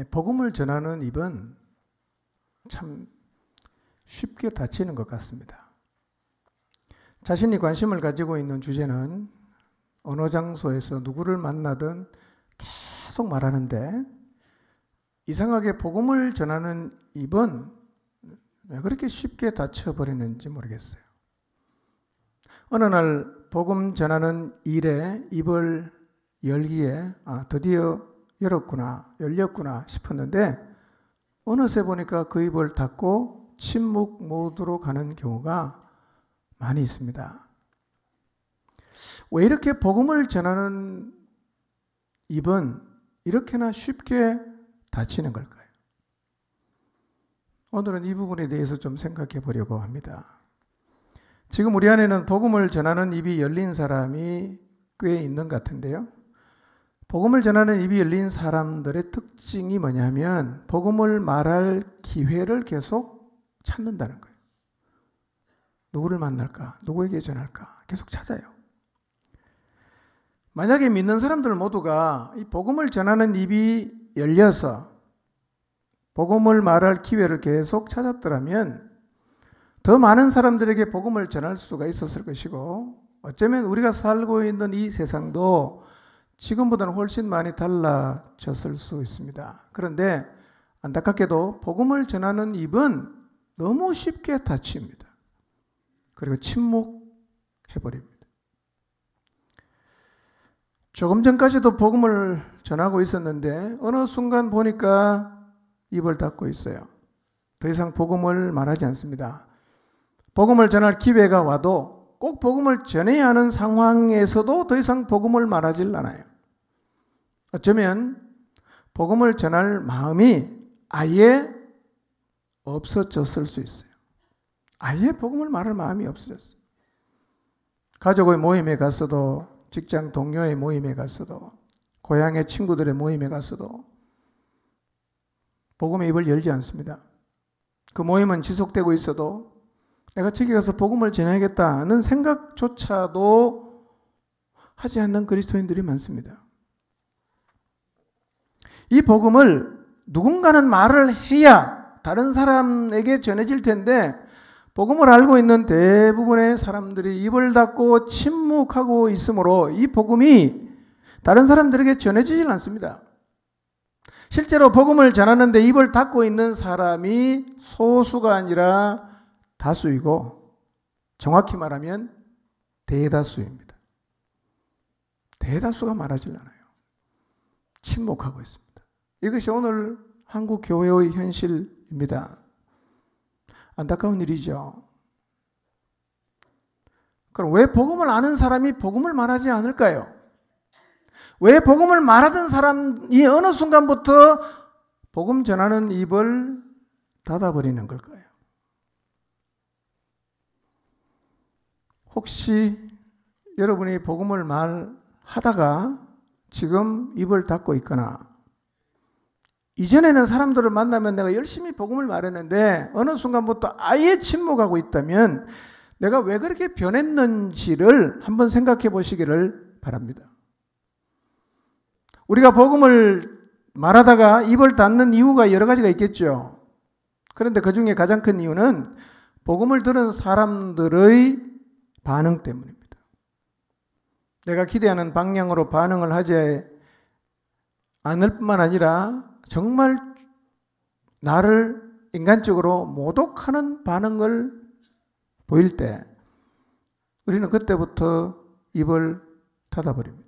복음을 전하는 입은 참 쉽게 다치는 것 같습니다. 자신이 관심을 가지고 있는 주제는 어느 장소에서 누구를 만나든 계속 말하는데 이상하게 복음을 전하는 입은 왜 그렇게 쉽게 다쳐버리는지 모르겠어요. 어느 날 복음 전하는 일에 입을 열기에 드디어 열렸구나 싶었는데 어느새 보니까 그 입을 닫고 침묵 모드로 가는 경우가 많이 있습니다. 왜 이렇게 복음을 전하는 입은 이렇게나 쉽게 닫히는 걸까요? 오늘은 이 부분에 대해서 좀 생각해 보려고 합니다. 지금 우리 안에는 복음을 전하는 입이 열린 사람이 꽤 있는 것 같은데요. 복음을 전하는 입이 열린 사람들의 특징이 뭐냐면 복음을 말할 기회를 계속 찾는다는 거예요. 누구를 만날까? 누구에게 전할까? 계속 찾아요. 만약에 믿는 사람들 모두가 이 복음을 전하는 입이 열려서 복음을 말할 기회를 계속 찾았더라면 더 많은 사람들에게 복음을 전할 수가 있었을 것이고 어쩌면 우리가 살고 있는 이 세상도 지금보다는 훨씬 많이 달라졌을 수 있습니다. 그런데 안타깝게도 복음을 전하는 입은 너무 쉽게 닫힙니다. 그리고 침묵해버립니다. 조금 전까지도 복음을 전하고 있었는데 어느 순간 보니까 입을 닫고 있어요. 더 이상 복음을 말하지 않습니다. 복음을 전할 기회가 와도 꼭 복음을 전해야 하는 상황에서도 더 이상 복음을 말하질 않아요. 어쩌면 복음을 전할 마음이 아예 없어졌을 수 있어요. 아예 복음을 말할 마음이 없어졌어요. 가족의 모임에 갔어도, 직장 동료의 모임에 갔어도, 고향의 친구들의 모임에 갔어도 복음의 입을 열지 않습니다. 그 모임은 지속되고 있어도 내가 저기 가서 복음을 전해야겠다는 생각조차도 하지 않는 그리스도인들이 많습니다. 이 복음을 누군가는 말을 해야 다른 사람에게 전해질 텐데 복음을 알고 있는 대부분의 사람들이 입을 닫고 침묵하고 있으므로 이 복음이 다른 사람들에게 전해지질 않습니다. 실제로 복음을 전하는데 입을 닫고 있는 사람이 소수가 아니라 다수이고 정확히 말하면 대다수입니다. 대다수가 말하질 않아요. 침묵하고 있습니다. 이것이 오늘 한국 교회의 현실입니다. 안타까운 일이죠. 그럼 왜 복음을 아는 사람이 복음을 말하지 않을까요? 왜 복음을 말하던 사람이 어느 순간부터 복음 전하는 입을 닫아버리는 걸까요? 혹시 여러분이 복음을 말하다가 지금 입을 닫고 있거나 이전에는 사람들을 만나면 내가 열심히 복음을 말했는데 어느 순간부터 아예 침묵하고 있다면 내가 왜 그렇게 변했는지를 한번 생각해 보시기를 바랍니다. 우리가 복음을 말하다가 입을 닫는 이유가 여러 가지가 있겠죠. 그런데 그 중에 가장 큰 이유는 복음을 들은 사람들의 반응 때문입니다. 내가 기대하는 방향으로 반응을 하지 않을 뿐만 아니라 정말 나를 인간적으로 모독하는 반응을 보일 때 우리는 그때부터 입을 닫아버립니다.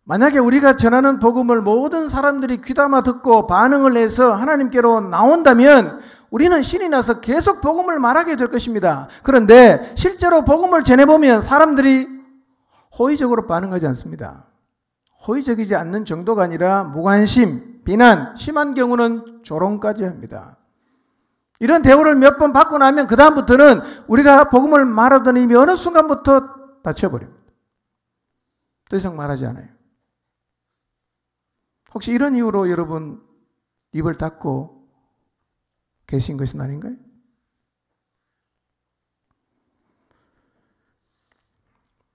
만약에 우리가 전하는 복음을 모든 사람들이 귀담아 듣고 반응을 해서 하나님께로 나온다면 우리는 신이 나서 계속 복음을 말하게 될 것입니다. 그런데 실제로 복음을 전해보면 사람들이 호의적으로 반응하지 않습니다. 호의적이지 않는 정도가 아니라 무관심, 비난, 심한 경우는 조롱까지 합니다. 이런 대우를 몇 번 받고 나면 그 다음부터는 우리가 복음을 말하던 이미 어느 순간부터 닫혀버립니다. 더 이상 말하지 않아요. 혹시 이런 이유로 여러분 입을 닫고 계신 것은 아닌가요?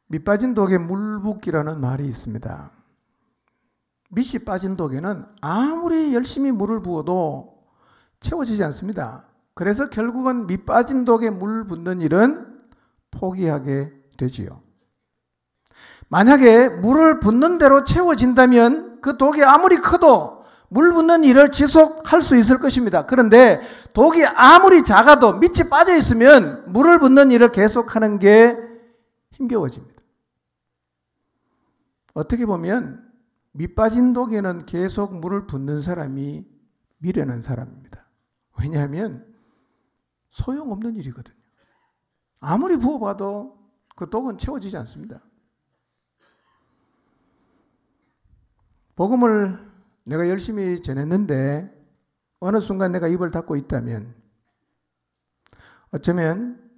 밑 빠진 독에 물 붓기라는 말이 있습니다. 밑이 빠진 독에는 아무리 열심히 물을 부어도 채워지지 않습니다. 그래서 결국은 밑 빠진 독에 물 붓는 일은 포기하게 되지요. 만약에 물을 붓는 대로 채워진다면 그 독이 아무리 커도 물 붓는 일을 지속할 수 있을 것입니다. 그런데 독이 아무리 작아도 밑이 빠져 있으면 물을 붓는 일을 계속하는 게 힘겨워집니다. 어떻게 보면 밑 빠진 독에는 계속 물을 붓는 사람이 미련한 사람입니다. 왜냐하면 소용없는 일이거든요. 아무리 부어봐도 그 독은 채워지지 않습니다. 복음을 내가 열심히 전했는데 어느 순간 내가 입을 닫고 있다면 어쩌면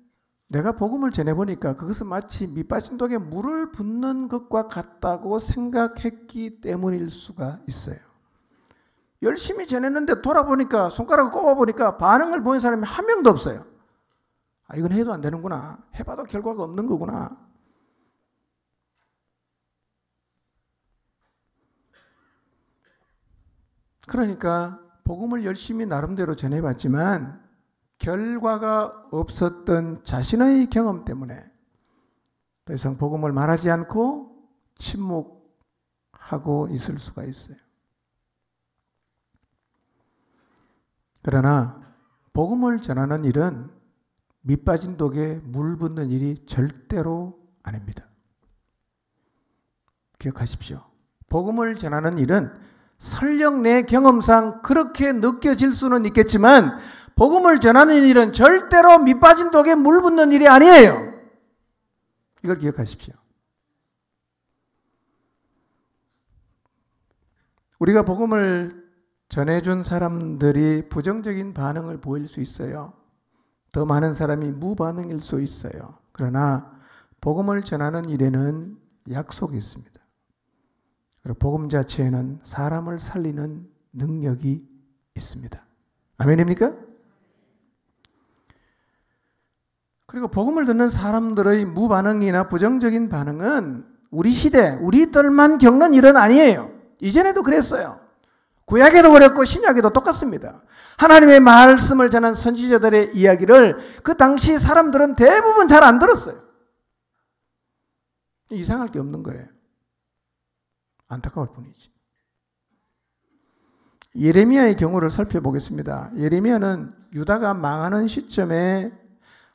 내가 복음을 전해보니까 그것은 마치 밑 빠진 독에 물을 붓는 것과 같다고 생각했기 때문일 수가 있어요. 열심히 전했는데 돌아보니까 손가락을 꼽아보니까 반응을 보인 사람이 한 명도 없어요. 아, 이건 해도 안 되는구나. 해봐도 결과가 없는 거구나. 그러니까 복음을 열심히 나름대로 전해봤지만 결과가 없었던 자신의 경험 때문에 더 이상 복음을 말하지 않고 침묵하고 있을 수가 있어요. 그러나 복음을 전하는 일은 밑 빠진 독에 물 붓는 일이 절대로 아닙니다. 기억하십시오. 복음을 전하는 일은 설령 내 경험상 그렇게 느껴질 수는 있겠지만 복음을 전하는 일은 절대로 밑 빠진 독에 물 붓는 일이 아니에요. 이걸 기억하십시오. 우리가 복음을 전해준 사람들이 부정적인 반응을 보일 수 있어요. 더 많은 사람이 무반응일 수 있어요. 그러나 복음을 전하는 일에는 약속이 있습니다. 그리고 복음 자체에는 사람을 살리는 능력이 있습니다. 아멘입니까? 그리고 복음을 듣는 사람들의 무반응이나 부정적인 반응은 우리 시대, 우리들만 겪는 일은 아니에요. 이전에도 그랬어요. 구약에도 그랬고 신약에도 똑같습니다. 하나님의 말씀을 전한 선지자들의 이야기를 그 당시 사람들은 대부분 잘 안 들었어요. 이상할 게 없는 거예요. 안타까울 뿐이지. 예레미야의 경우를 살펴보겠습니다. 예레미야는 유다가 망하는 시점에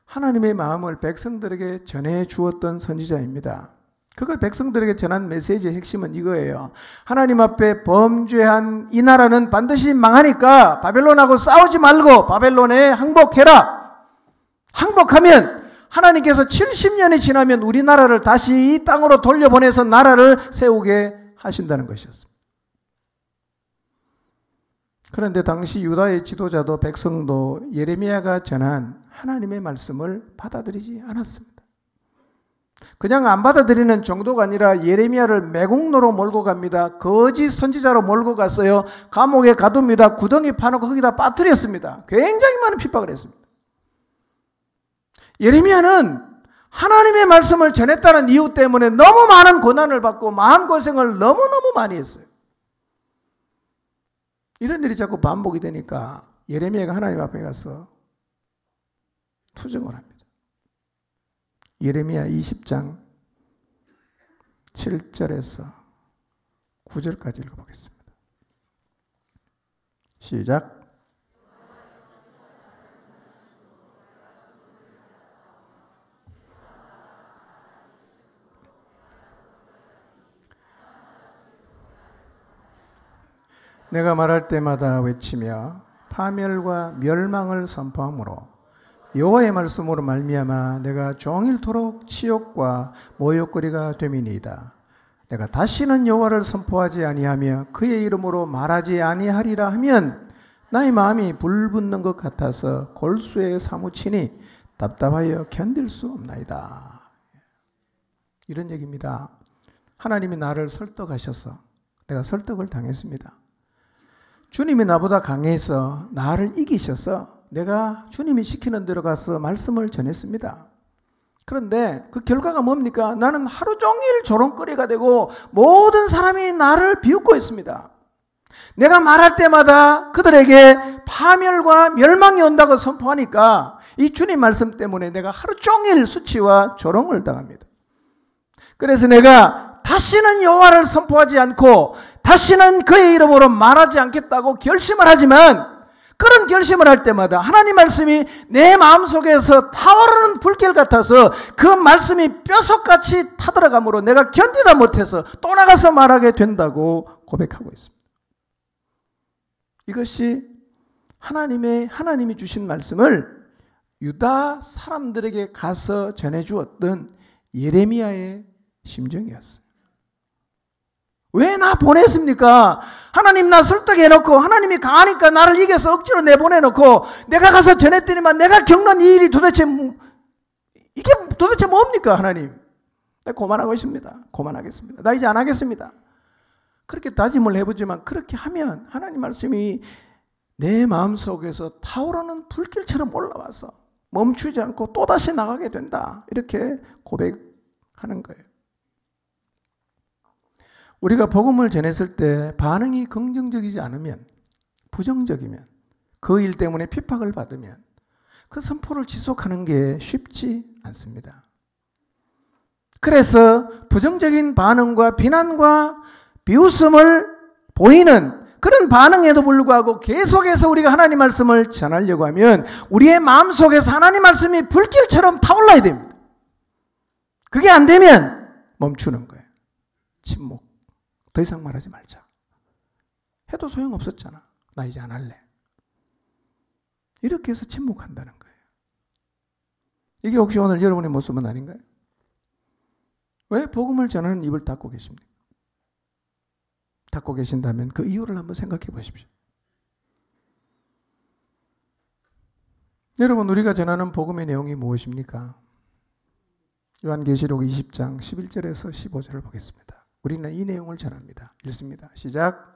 하나님의 마음을 백성들에게 전해 주었던 선지자입니다. 그걸 백성들에게 전한 메시지의 핵심은 이거예요. 하나님 앞에 범죄한 이 나라는 반드시 망하니까 바벨론하고 싸우지 말고 바벨론에 항복해라. 항복하면 하나님께서 70년이 지나면 우리나라를 다시 이 땅으로 돌려보내서 나라를 세우게 하신다는 것이었습니다. 그런데 당시 유다의 지도자도 백성도 예레미야가 전한 하나님의 말씀을 받아들이지 않았습니다. 그냥 안 받아들이는 정도가 아니라 예레미야를 매국노로 몰고 갑니다. 거짓 선지자로 몰고 갔어요. 감옥에 가둡니다. 구덩이 파놓고 거기다 빠뜨렸습니다. 굉장히 많은 핍박을 했습니다. 예레미야는 하나님의 말씀을 전했다는 이유 때문에 너무 많은 고난을 받고 마음고생을 너무너무 많이 했어요. 이런 일이 자꾸 반복이 되니까 예레미야가 하나님 앞에 가서 투정을 합니다. 예레미야 20장 7절에서 9절까지 읽어보겠습니다. 시작. 내가 말할 때마다 외치며 파멸과 멸망을 선포하므로 여호와의 말씀으로 말미암아 내가 종일토록 치욕과 모욕거리가 됨이니이다. 내가 다시는 여호와를 선포하지 아니하며 그의 이름으로 말하지 아니하리라 하면 나의 마음이 불붙는 것 같아서 골수에 사무치니 답답하여 견딜 수 없나이다. 이런 얘기입니다. 하나님이 나를 설득하셔서 내가 설득을 당했습니다. 주님이 나보다 강해서 나를 이기셔서 내가 주님이 시키는 대로 가서 말씀을 전했습니다. 그런데 그 결과가 뭡니까? 나는 하루 종일 조롱거리가 되고 모든 사람이 나를 비웃고 있습니다. 내가 말할 때마다 그들에게 파멸과 멸망이 온다고 선포하니까 이 주님 말씀 때문에 내가 하루 종일 수치와 조롱을 당합니다. 그래서 내가 다시는 여호와를 선포하지 않고 다시는 그의 이름으로 말하지 않겠다고 결심을 하지만 그런 결심을 할 때마다 하나님 말씀이 내 마음속에서 타오르는 불길 같아서 그 말씀이 뼛속같이 타들어가므로 내가 견디다 못해서 또 나가서 말하게 된다고 고백하고 있습니다. 이것이 하나님이 주신 말씀을 유다 사람들에게 가서 전해주었던 예레미야의 심정이었어요. 왜 나 보냈습니까? 하나님 나 설득해놓고 하나님이 강하니까 나를 이겨서 억지로 내보내놓고 내가 가서 전했더니만 내가 겪는 이 일이 이게 도대체 뭡니까 하나님? 나 그만하고 있습니다. 그만하겠습니다. 나 이제 안 하겠습니다. 그렇게 다짐을 해보지만 그렇게 하면 하나님 말씀이 내 마음속에서 타오르는 불길처럼 올라와서 멈추지 않고 또다시 나가게 된다. 이렇게 고백하는 거예요. 우리가 복음을 전했을 때 반응이 긍정적이지 않으면, 부정적이면, 그 일 때문에 핍박을 받으면 그 선포를 지속하는 게 쉽지 않습니다. 그래서 부정적인 반응과 비난과 비웃음을 보이는 그런 반응에도 불구하고 계속해서 우리가 하나님 말씀을 전하려고 하면 우리의 마음속에서 하나님 말씀이 불길처럼 타올라야 됩니다. 그게 안 되면 멈추는 거예요. 침묵. 더 이상 말하지 말자. 해도 소용없었잖아. 나 이제 안 할래. 이렇게 해서 침묵한다는 거예요. 이게 혹시 오늘 여러분의 모습은 아닌가요? 왜 복음을 전하는 입을 닫고 계십니까? 닫고 계신다면 그 이유를 한번 생각해 보십시오. 여러분, 우리가 전하는 복음의 내용이 무엇입니까? 요한계시록 20장 11절에서 15절을 보겠습니다. 우리는 이 내용을 전합니다. 읽습니다. 시작.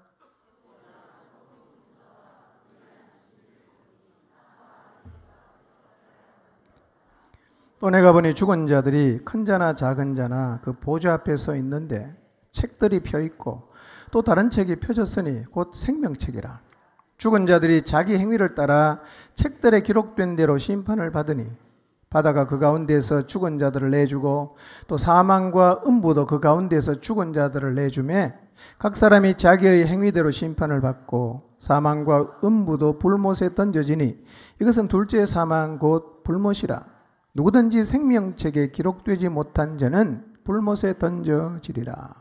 또 내가 보니 죽은 자들이 큰 자나 작은 자나 그 보좌 앞에 서 있는데 책들이 펴 있고 또 다른 책이 펴졌으니 곧 생명책이라. 죽은 자들이 자기 행위를 따라 책들에 기록된 대로 심판을 받으니 바다가 그 가운데서 죽은 자들을 내주고 또 사망과 음부도 그 가운데서 죽은 자들을 내주매 각 사람이 자기의 행위대로 심판을 받고 사망과 음부도 불못에 던져지니 이것은 둘째 사망 곧 불못이라. 누구든지 생명책에 기록되지 못한 자는 불못에 던져지리라.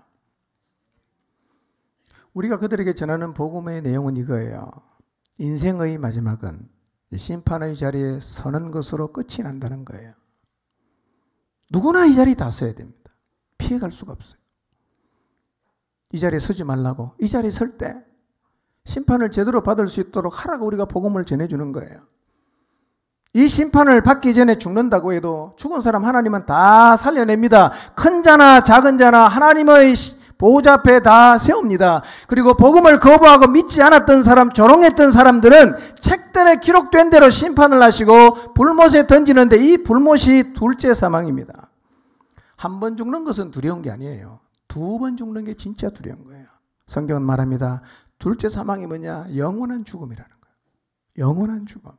우리가 그들에게 전하는 복음의 내용은 이거예요. 인생의 마지막은 심판의 자리에 서는 것으로 끝이 난다는 거예요. 누구나 이 자리 다 서야 됩니다. 피해갈 수가 없어요. 이 자리에 서지 말라고. 이 자리에 설 때 심판을 제대로 받을 수 있도록 하라고 우리가 복음을 전해주는 거예요. 이 심판을 받기 전에 죽는다고 해도 죽은 사람 하나님은 다 살려냅니다. 큰 자나 작은 자나 하나님의 보호자 앞에 다 세웁니다. 그리고 복음을 거부하고 믿지 않았던 사람, 조롱했던 사람들은 책들에 기록된 대로 심판을 하시고 불못에 던지는데 이 불못이 둘째 사망입니다. 한 번 죽는 것은 두려운 게 아니에요. 두 번 죽는 게 진짜 두려운 거예요. 성경은 말합니다. 둘째 사망이 뭐냐? 영원한 죽음이라는 거예요. 영원한 죽음.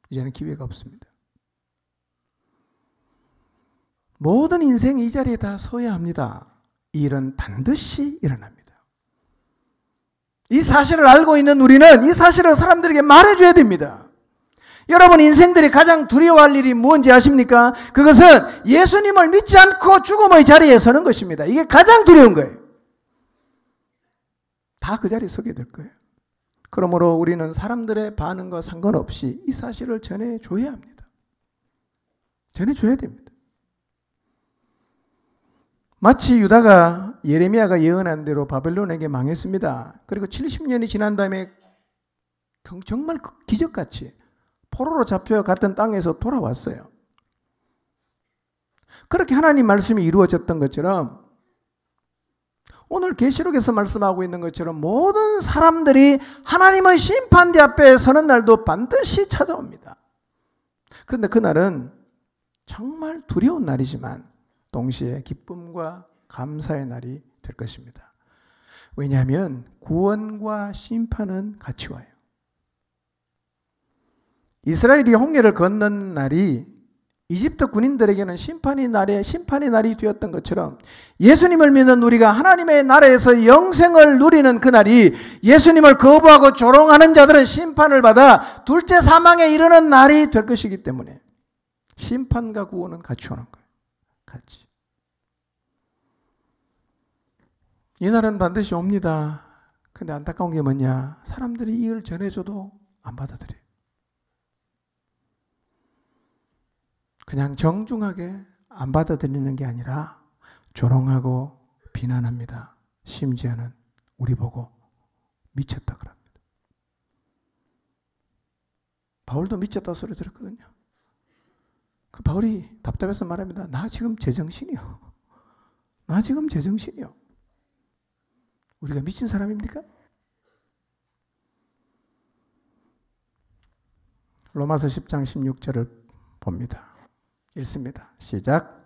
이제는 기회가 없습니다. 모든 인생이 이 자리에 다 서야 합니다. 이 일은 반드시 일어납니다. 이 사실을 알고 있는 우리는 이 사실을 사람들에게 말해줘야 됩니다. 여러분 인생들이 가장 두려워할 일이 뭔지 아십니까? 그것은 예수님을 믿지 않고 죽음의 자리에 서는 것입니다. 이게 가장 두려운 거예요. 다 그 자리에 서게 될 거예요. 그러므로 우리는 사람들의 반응과 상관없이 이 사실을 전해줘야 합니다. 전해줘야 됩니다. 마치 유다가 예레미야가 예언한 대로 바벨론에게 망했습니다. 그리고 70년이 지난 다음에 정말 기적같이 포로로 잡혀갔던 땅에서 돌아왔어요. 그렇게 하나님 말씀이 이루어졌던 것처럼 오늘 계시록에서 말씀하고 있는 것처럼 모든 사람들이 하나님의 심판대 앞에 서는 날도 반드시 찾아옵니다. 그런데 그날은 정말 두려운 날이지만 동시에 기쁨과 감사의 날이 될 것입니다. 왜냐하면 구원과 심판은 같이 와요. 이스라엘이 홍해를 건넌 날이 이집트 군인들에게는 심판의 날이 되었던 것처럼 예수님을 믿는 우리가 하나님의 나라에서 영생을 누리는 그날이 예수님을 거부하고 조롱하는 자들은 심판을 받아 둘째 사망에 이르는 날이 될 것이기 때문에 심판과 구원은 같이 오는 거예요. 같이. 이 날은 반드시 옵니다. 근데 안타까운 게 뭐냐? 사람들이 이걸 전해줘도 안 받아들여요. 그냥 정중하게 안 받아들이는 게 아니라 조롱하고 비난합니다. 심지어는 우리 보고 미쳤다 그럽니다. 바울도 미쳤다 소리 들었거든요. 그 바울이 답답해서 말합니다. 나 지금 제정신이요. 나 지금 제정신이요. 우리가 미친 사람입니까? 로마서 10장 16절을 봅니다. 읽습니다. 시작.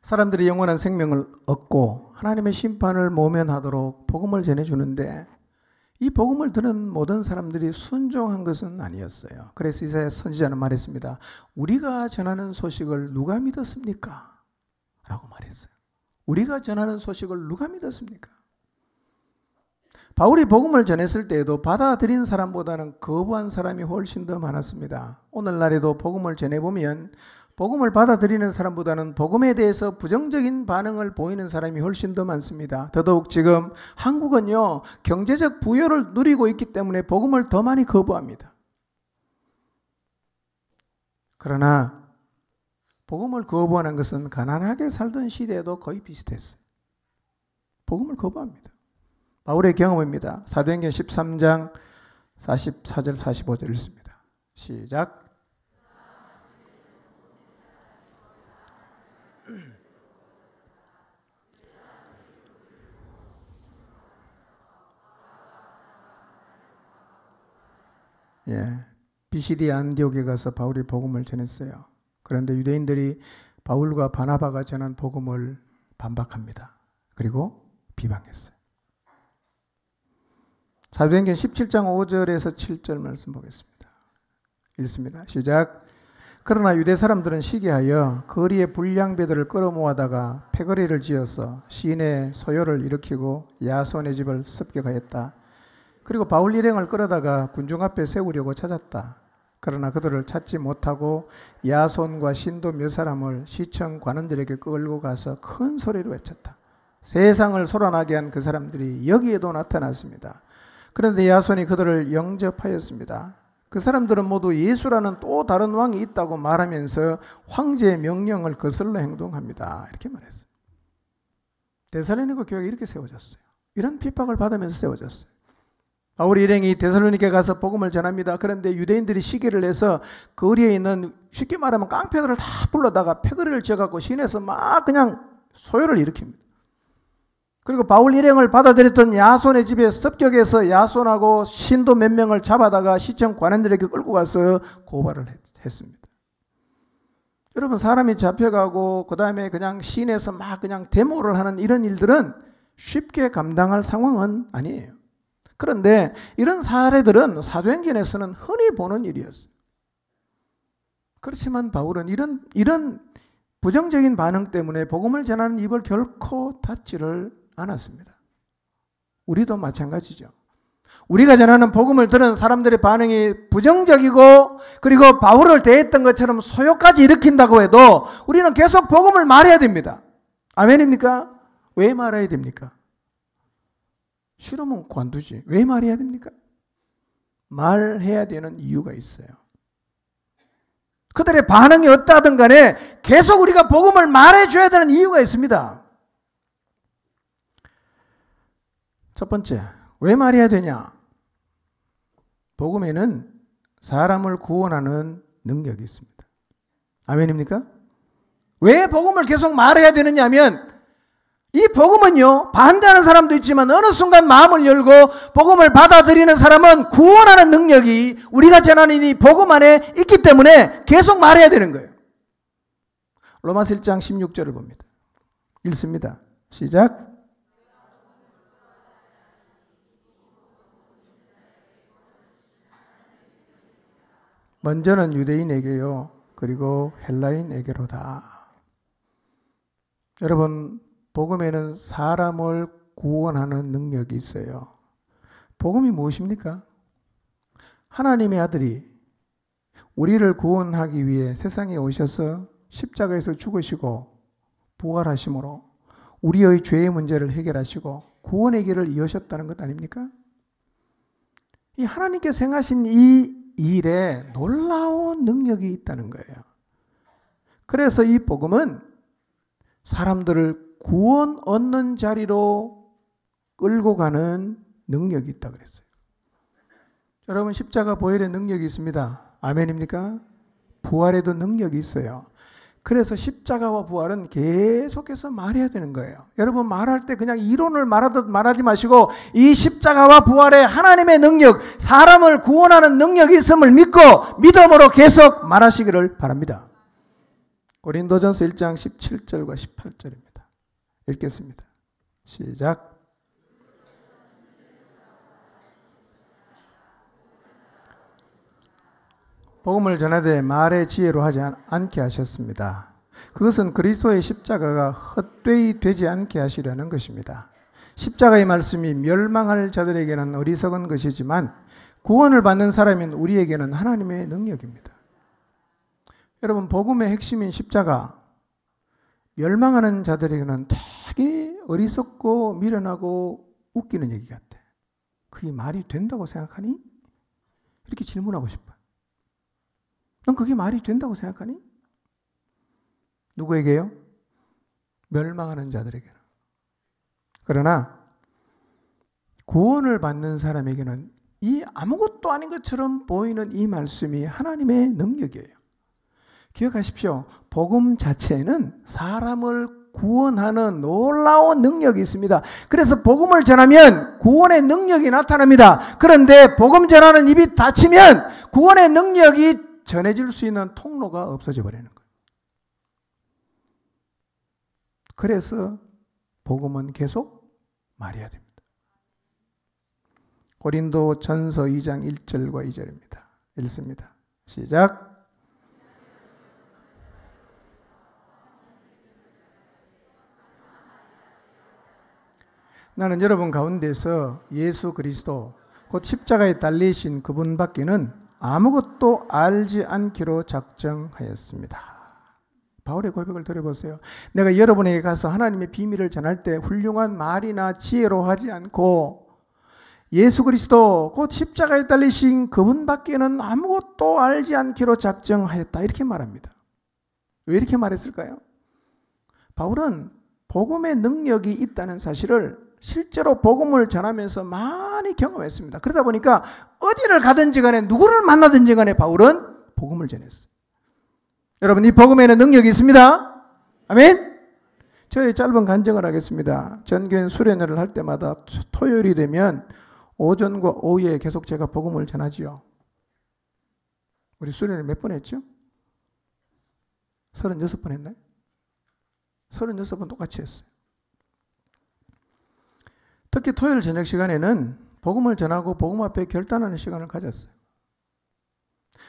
사람들이 영원한 생명을 얻고 하나님의 심판을 모면하도록 복음을 전해주는데 이 복음을 들은 모든 사람들이 순종한 것은 아니었어요. 그래서 이사야 선지자는 말했습니다. 우리가 전하는 소식을 누가 믿었습니까? 라고 말했어요. 우리가 전하는 소식을 누가 믿었습니까? 바울이 복음을 전했을 때에도 받아들인 사람보다는 거부한 사람이 훨씬 더 많았습니다. 오늘날에도 복음을 전해보면 복음을 받아들이는 사람보다는 복음에 대해서 부정적인 반응을 보이는 사람이 훨씬 더 많습니다. 더더욱 지금 한국은요, 경제적 부여를 누리고 있기 때문에 복음을 더 많이 거부합니다. 그러나 복음을 거부하는 것은 가난하게 살던 시대에도 거의 비슷했어요. 복음을 거부합니다. 바울의 경험입니다. 사도행전 13장 44절 45절 읽습니다. 시작. 비시디 안디옥에 가서 바울이 복음을 전했어요. 그런데 유대인들이 바울과 바나바가 전한 복음을 반박합니다. 그리고 비방했어요. 사도행전 17장 5절에서 7절 말씀 보겠습니다. 읽습니다. 시작. 그러나 유대 사람들은 시기하여 거리에 불량배들을 끌어모아다가 패거리를 지어서 시인의 소요를 일으키고 야손의 집을 습격하였다. 그리고 바울 일행을 끌어다가 군중 앞에 세우려고 찾았다. 그러나 그들을 찾지 못하고 야손과 신도 몇 사람을 시청 관원들에게 끌고 가서 큰 소리로 외쳤다. 세상을 소란하게 한 그 사람들이 여기에도 나타났습니다. 그런데 야손이 그들을 영접하였습니다. 그 사람들은 모두 예수라는 또 다른 왕이 있다고 말하면서 황제의 명령을 거슬러 행동합니다. 이렇게 말했어요. 데살로니가 교회가 이렇게 세워졌어요. 이런 핍박을 받으면서 세워졌어요. 바울 일행이 데살로니가에 가서 복음을 전합니다. 그런데 유대인들이 시기를 해서 거리에 있는 쉽게 말하면 깡패들을 다 불러다가 패거리를 지어갖고 시내에서 막 그냥 소요를 일으킵니다. 그리고 바울 일행을 받아들였던 야손의 집에 습격해서 야손하고 신도 몇 명을 잡아다가 시청 관원들에게 끌고 가서 고발을 했습니다. 여러분, 사람이 잡혀가고 그 다음에 그냥 시내에서 막 그냥 데모를 하는 이런 일들은 쉽게 감당할 상황은 아니에요. 그런데 이런 사례들은 사도행전에서는 흔히 보는 일이었어요. 그렇지만 바울은 이런 부정적인 반응 때문에 복음을 전하는 입을 결코 닫지를 않았습니다. 우리도 마찬가지죠. 우리가 전하는 복음을 들은 사람들의 반응이 부정적이고 그리고 바울을 대했던 것처럼 소요까지 일으킨다고 해도 우리는 계속 복음을 말해야 됩니다. 아멘입니까? 왜 말해야 됩니까? 싫으면 관두지. 왜 말해야 됩니까? 말해야 되는 이유가 있어요. 그들의 반응이 어떠하든 간에 계속 우리가 복음을 말해줘야 되는 이유가 있습니다. 첫 번째, 왜 말해야 되냐? 복음에는 사람을 구원하는 능력이 있습니다. 아멘입니까? 왜 복음을 계속 말해야 되느냐 하면 이 복음은요, 반대하는 사람도 있지만 어느 순간 마음을 열고 복음을 받아들이는 사람은 구원하는 능력이 우리가 전하는 이 복음 안에 있기 때문에 계속 말해야 되는 거예요. 로마서 1장 16절을 봅니다. 읽습니다. 시작. 먼저는 유대인에게요, 그리고 헬라인에게로다. 여러분, 복음에는 사람을 구원하는 능력이 있어요. 복음이 무엇입니까? 하나님의 아들이 우리를 구원하기 위해 세상에 오셔서 십자가에서 죽으시고 부활하심으로 우리의 죄의 문제를 해결하시고 구원의 길을 이으셨다는 것 아닙니까? 이 하나님께서 행하신 이 일에 놀라운 능력이 있다는 거예요. 그래서 이 복음은 사람들을 구원 얻는 자리로 끌고 가는 능력이 있다고 그랬어요. 여러분, 십자가 보혈의 능력이 있습니다. 아멘입니까? 부활에도 능력이 있어요. 그래서 십자가와 부활은 계속해서 말해야 되는 거예요. 여러분, 말할 때 그냥 이론을 말하지 마시고 이 십자가와 부활의 하나님의 능력, 사람을 구원하는 능력이 있음을 믿고 믿음으로 계속 말하시기를 바랍니다. 고린도전서 1장 17절과 18절입니다. 읽겠습니다. 시작. 복음을 전하되 말의 지혜로 하지 않게 하셨습니다. 그것은 그리스도의 십자가가 헛되이 되지 않게 하시려는 것입니다. 십자가의 말씀이 멸망할 자들에게는 어리석은 것이지만 구원을 받는 사람인 우리에게는 하나님의 능력입니다. 여러분, 복음의 핵심인 십자가, 멸망하는 자들에게는 되게 어리석고 미련하고 웃기는 얘기 같아. 그게 말이 된다고 생각하니? 이렇게 질문하고 싶어요. 넌 그게 말이 된다고 생각하니? 누구에게요? 멸망하는 자들에게는. 그러나 구원을 받는 사람에게는 이 아무것도 아닌 것처럼 보이는 이 말씀이 하나님의 능력이에요. 기억하십시오. 복음 자체에는 사람을 구원하는 놀라운 능력이 있습니다. 그래서 복음을 전하면 구원의 능력이 나타납니다. 그런데 복음 전하는 입이 닫히면 구원의 능력이 전해질 수 있는 통로가 없어져 버리는 거예요. 그래서 복음은 계속 말해야 됩니다. 고린도전서 2장 1절과 2절입니다. 읽습니다. 시작. 나는 여러분 가운데서 예수 그리스도 곧 십자가에 달리신 그분밖에는 아무것도 알지 않기로 작정하였습니다. 바울의 고백을 들어보세요. 내가 여러분에게 가서 하나님의 비밀을 전할 때 훌륭한 말이나 지혜로 하지 않고 예수 그리스도 곧 십자가에 달리신 그분밖에는 아무것도 알지 않기로 작정하였다. 이렇게 말합니다. 왜 이렇게 말했을까요? 바울은 복음의 능력이 있다는 사실을 실제로 복음을 전하면서 많이 경험했습니다. 그러다 보니까 어디를 가든지 간에 누구를 만나든지 간에 바울은 복음을 전했어요. 여러분, 이 복음에는 능력이 있습니다. 아멘? 저희 짧은 간증을 하겠습니다. 전교인 수련회를 할 때마다 토요일이 되면 오전과 오후에 계속 제가 복음을 전하지요. 우리 수련회 몇 번 했죠? 36번 했나요? 36번 똑같이 했어요. 특히 토요일 저녁 시간에는 복음을 전하고 복음 앞에 결단하는 시간을 가졌어요.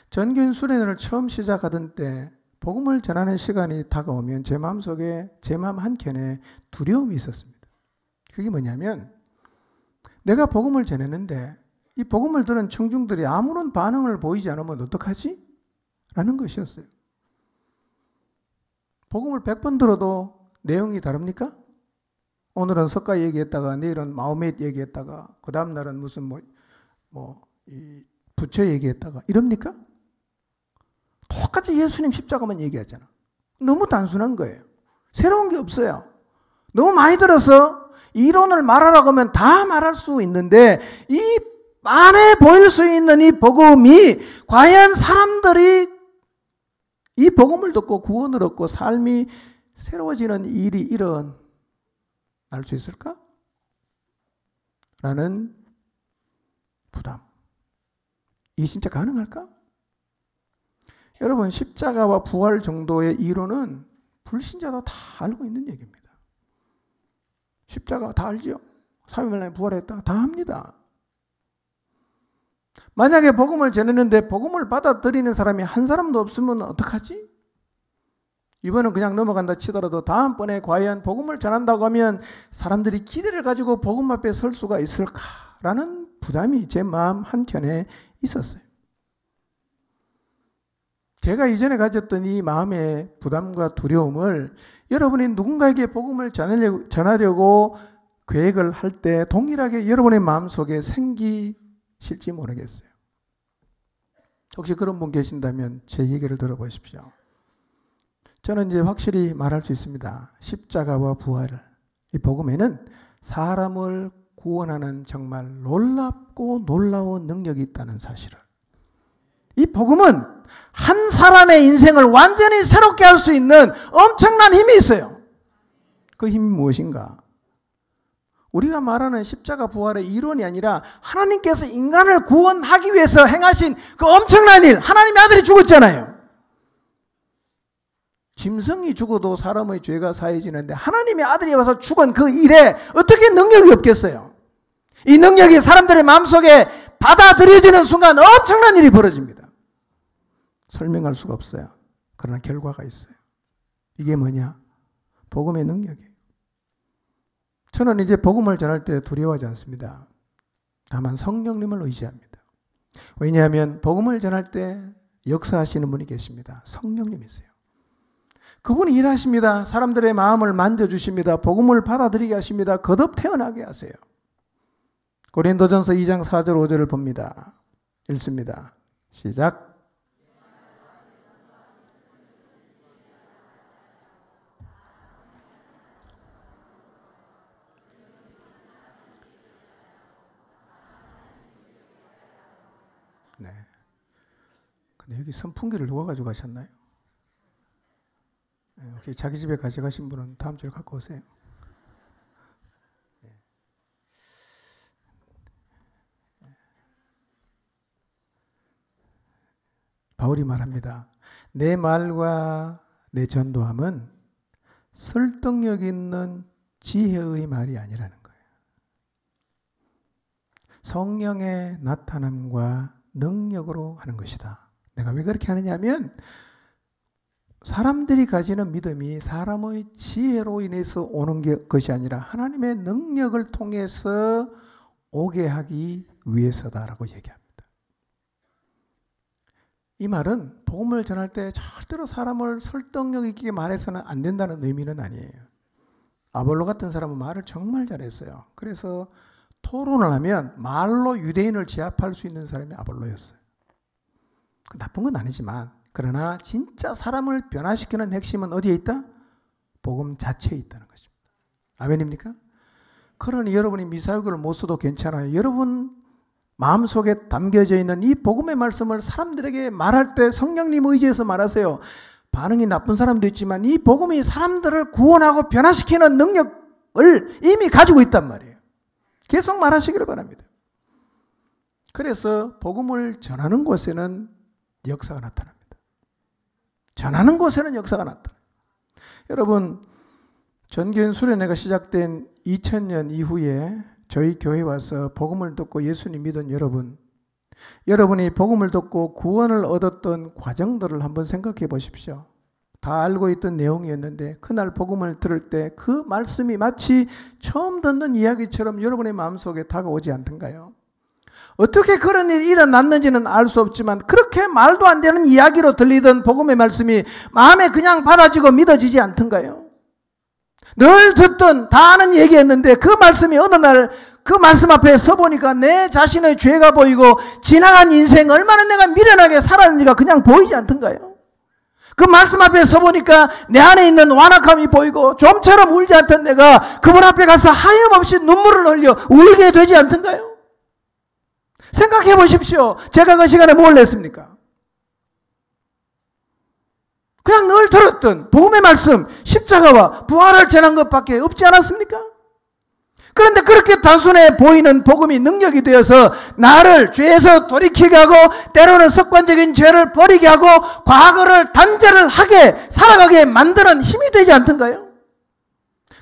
전교인 수련회를 처음 시작하던 때 복음을 전하는 시간이 다가오면 제 마음속에, 제 마음 한켠에 두려움이 있었습니다. 그게 뭐냐면 내가 복음을 전했는데 이 복음을 들은 청중들이 아무런 반응을 보이지 않으면 어떡하지? 라는 것이었어요. 복음을 100번 들어도 내용이 다릅니까? 오늘은 석가 얘기했다가 내일은 마호멧 얘기했다가 그 다음 날은 무슨 이 부처 얘기했다가 이럽니까? 똑같이 예수님 십자가만 얘기하잖아. 너무 단순한 거예요. 새로운 게 없어요. 너무 많이 들어서 이론을 말하라고 하면 다 말할 수 있는데 이 안에 보일 수 있는 이 복음이 과연 사람들이 이 복음을 듣고 구원을 얻고 삶이 새로워지는 일이 이런 날 수 있을까? 라는 부담. 이게 진짜 가능할까? 여러분, 십자가와 부활 정도의 이론은 불신자도 다 알고 있는 얘기입니다. 십자가 다 알죠? 3일 만에 부활했다. 다 합니다. 만약에 복음을 전했는데 복음을 받아들이는 사람이 한 사람도 없으면 어떡하지? 이번은 그냥 넘어간다 치더라도 다음번에 과연 복음을 전한다고 하면 사람들이 기대를 가지고 복음 앞에 설 수가 있을까라는 부담이 제 마음 한켠에 있었어요. 제가 이전에 가졌던 이 마음의 부담과 두려움을 여러분이 누군가에게 복음을 전하려고 계획을 할 때 동일하게 여러분의 마음속에 생기실지 모르겠어요. 혹시 그런 분 계신다면 제 얘기를 들어보십시오. 저는 이제 확실히 말할 수 있습니다. 십자가와 부활을, 이 복음에는 사람을 구원하는 정말 놀랍고 놀라운 능력이 있다는 사실을, 이 복음은 한 사람의 인생을 완전히 새롭게 할 수 있는 엄청난 힘이 있어요. 그 힘이 무엇인가? 우리가 말하는 십자가 부활의 이론이 아니라 하나님께서 인간을 구원하기 위해서 행하신 그 엄청난 일, 하나님의 아들이 죽었잖아요. 짐승이 죽어도 사람의 죄가 사해지는데 하나님의 아들이 와서 죽은 그 일에 어떻게 능력이 없겠어요? 이 능력이 사람들의 마음속에 받아들여지는 순간 엄청난 일이 벌어집니다. 설명할 수가 없어요. 그러나 결과가 있어요. 이게 뭐냐? 복음의 능력이에요. 저는 이제 복음을 전할 때 두려워하지 않습니다. 다만 성령님을 의지합니다. 왜냐하면 복음을 전할 때 역사하시는 분이 계십니다. 성령님이세요. 그분이 일하십니다. 사람들의 마음을 만져주십니다. 복음을 받아들이게 하십니다. 거듭 태어나게 하세요. 고린도전서 2장 4절 5절을 봅니다. 읽습니다. 시작. 네. 근데 여기 선풍기를 누가 가지고 가셨나요? 네, 혹시 자기 집에 가져가신 분은 다음 주에 갖고 오세요. 네. 바울이 말합니다. 내 말과 내 전도함은 설득력 있는 지혜의 말이 아니라는 거예요. 성령의 나타남과 능력으로 하는 것이다. 내가 왜 그렇게 하느냐면 사람들이 가지는 믿음이 사람의 지혜로 인해서 오는 것이 아니라 하나님의 능력을 통해서 오게 하기 위해서다라고 얘기합니다. 이 말은 복음을 전할 때 절대로 사람을 설득력 있게 말해서는 안 된다는 의미는 아니에요. 아볼로 같은 사람은 말을 정말 잘했어요. 그래서 토론을 하면 말로 유대인을 제압할 수 있는 사람이 아볼로였어요. 나쁜 건 아니지만 그러나 진짜 사람을 변화시키는 핵심은 어디에 있다? 복음 자체에 있다는 것입니다. 아멘입니까? 그러니 여러분이 미사역을 못 써도 괜찮아요. 여러분 마음속에 담겨져 있는 이 복음의 말씀을 사람들에게 말할 때 성령님 의지해서 말하세요. 반응이 나쁜 사람도 있지만 이 복음이 사람들을 구원하고 변화시키는 능력을 이미 가지고 있단 말이에요. 계속 말하시기를 바랍니다. 그래서 복음을 전하는 곳에는 역사가 나타납니다. 전하는 곳에는 역사가 나타납니다. 여러분, 전교인 수련회가 시작된 2000년 이후에 저희 교회에 와서 복음을 듣고 예수님 믿은 여러분이 복음을 듣고 구원을 얻었던 과정들을 한번 생각해 보십시오. 다 알고 있던 내용이었는데 그날 복음을 들을 때 그 말씀이 마치 처음 듣는 이야기처럼 여러분의 마음속에 다가오지 않던가요? 어떻게 그런 일이 일어났는지는 알 수 없지만 그렇게 말도 안 되는 이야기로 들리던 복음의 말씀이 마음에 그냥 받아지고 믿어지지 않던가요? 늘 듣던 다 아는 얘기였는데 그 말씀이 어느 날 그 말씀 앞에 서보니까 내 자신의 죄가 보이고 지나간 인생 얼마나 내가 미련하게 살았는지가 그냥 보이지 않던가요? 그 말씀 앞에 서보니까 내 안에 있는 완악함이 보이고 좀처럼 울지 않던 내가 그분 앞에 가서 하염없이 눈물을 흘려 울게 되지 않던가요? 생각해 보십시오. 제가 그 시간에 뭘 했습니까? 그냥 늘 들었던 복음의 말씀, 십자가와 부활을 전한 것밖에 없지 않았습니까? 그런데 그렇게 단순해 보이는 복음이 능력이 되어서 나를 죄에서 돌이키게 하고 때로는 습관적인 죄를 버리게 하고 과거를 단죄를 하게 살아가게 만드는 힘이 되지 않던가요?